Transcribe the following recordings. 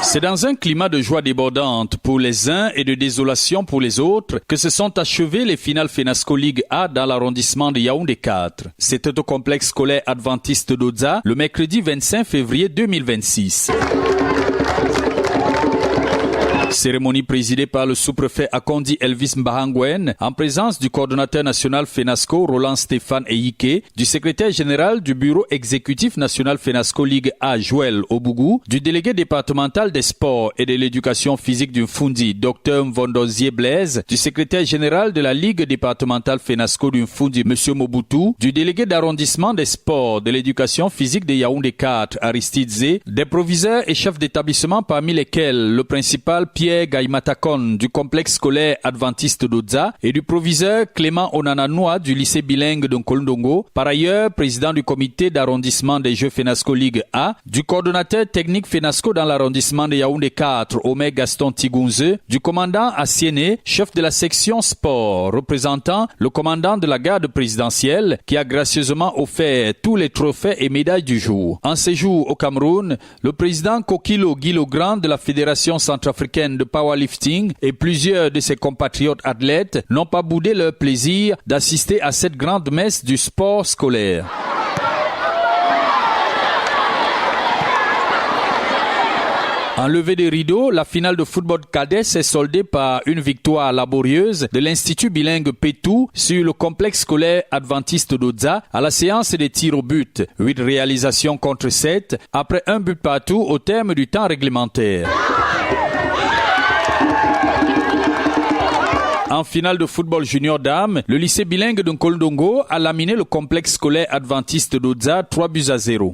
C'est dans un climat de joie débordante pour les uns et de désolation pour les autres que se sont achevées les finales FENASCO Ligue A dans l'arrondissement de Yaoundé 4. C'était au complexe scolaire adventiste d'Odza le mercredi 25 février 2026. Cérémonie présidée par le sous-préfet Akondi Elvis Mbahangwen en présence du coordonnateur national FENASCO Roland Stéphane Eyike, du secrétaire général du bureau exécutif national FENASCO Ligue A Joël Obougou, du délégué départemental des sports et de l'éducation physique du Mfundi Dr Mvondozie Blaise, du secrétaire général de la Ligue départementale FENASCO du Mfundi M. Mobutu, du délégué d'arrondissement des sports de l'éducation physique de Yaoundé 4 Aristide Zé, des proviseurs et chefs d'établissement parmi lesquels le principal Pierre Gaïmatakon du complexe scolaire adventiste d'Odza et du proviseur Clément Onananoua du lycée bilingue de Nkolndongo, par ailleurs président du comité d'arrondissement des Jeux FENASCO Ligue A, du coordonnateur technique FENASCO dans l'arrondissement de Yaoundé 4, Omer Gaston Tigounze, du commandant Assiené, chef de la section sport, représentant le commandant de la garde présidentielle qui a gracieusement offert tous les trophées et médailles du jour. En séjour au Cameroun, le président Kokilo Guilogrand de la Fédération centrafricaine de powerlifting et plusieurs de ses compatriotes athlètes n'ont pas boudé leur plaisir d'assister à cette grande messe du sport scolaire. En levée des rideaux, la finale de football cadet s'est soldée par une victoire laborieuse de l'Institut bilingue Pétou sur le complexe scolaire adventiste d'Odza à la séance des tirs au but. 8 réalisations contre 7 après un but partout au terme du temps réglementaire. En finale de football junior dames, le lycée bilingue de Nkolndongo a laminé le complexe scolaire adventiste d'Odza 3-0.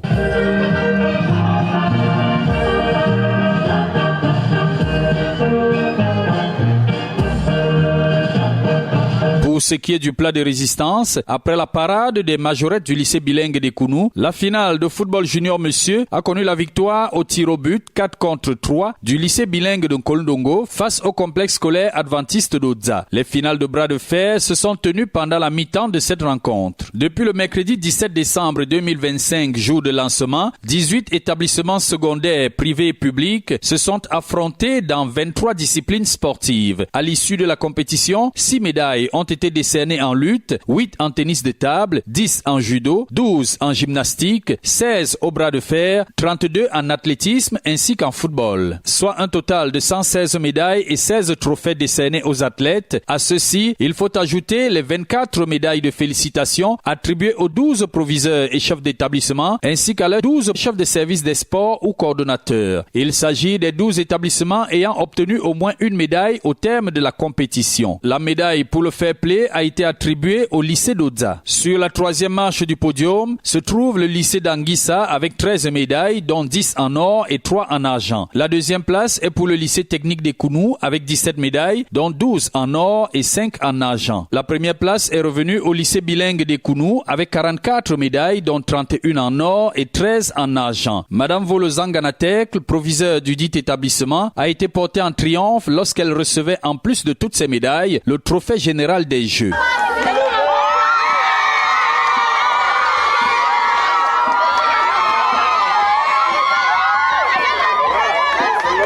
Pour ce qui est du plat de résistance, après la parade des majorettes du lycée bilingue de Kounou, la finale de football junior monsieur a connu la victoire au tir au but 4-3 du lycée bilingue de Nkolndongo face au complexe scolaire adventiste d'Odza. Les finales de bras de fer se sont tenues pendant la mi-temps de cette rencontre. Depuis le mercredi 17 décembre 2025, jour de lancement, 18 établissements secondaires privés et publics se sont affrontés dans 23 disciplines sportives. À l'issue de la compétition, 6 médailles ont été décernés en lutte, 8 en tennis de table, 10 en judo, 12 en gymnastique, 16 au bras de fer, 32 en athlétisme ainsi qu'en football. Soit un total de 116 médailles et 16 trophées décernés aux athlètes. À ceci, il faut ajouter les 24 médailles de félicitations attribuées aux 12 proviseurs et chefs d'établissement ainsi qu'à leurs 12 chefs de service des sports ou coordonnateurs. Il s'agit des 12 établissements ayant obtenu au moins une médaille au terme de la compétition. La médaille pour le fair play a été attribué au lycée d'Odza. Sur la 3e marche du podium se trouve le lycée d'Anguissa avec 13 médailles dont 10 en or et 3 en argent. La 2e place est pour le lycée technique des Kounou avec 17 médailles dont 12 en or et 5 en argent. La 1re place est revenue au lycée bilingue des Kounou avec 44 médailles dont 31 en or et 13 en argent. Madame Volozanganatek, proviseur du dit établissement, a été portée en triomphe lorsqu'elle recevait en plus de toutes ces médailles le trophée général des Jeux.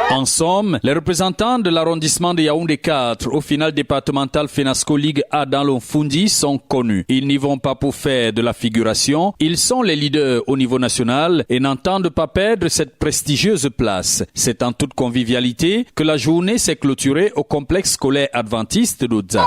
En somme, les représentants de l'arrondissement de Yaoundé 4 au final départemental FENASCO Ligue A dans le Mfundi sont connus. Ils n'y vont pas pour faire de la figuration. Ils sont les leaders au niveau national et n'entendent pas perdre cette prestigieuse place. C'est en toute convivialité que la journée s'est clôturée au complexe scolaire adventiste d'Odza.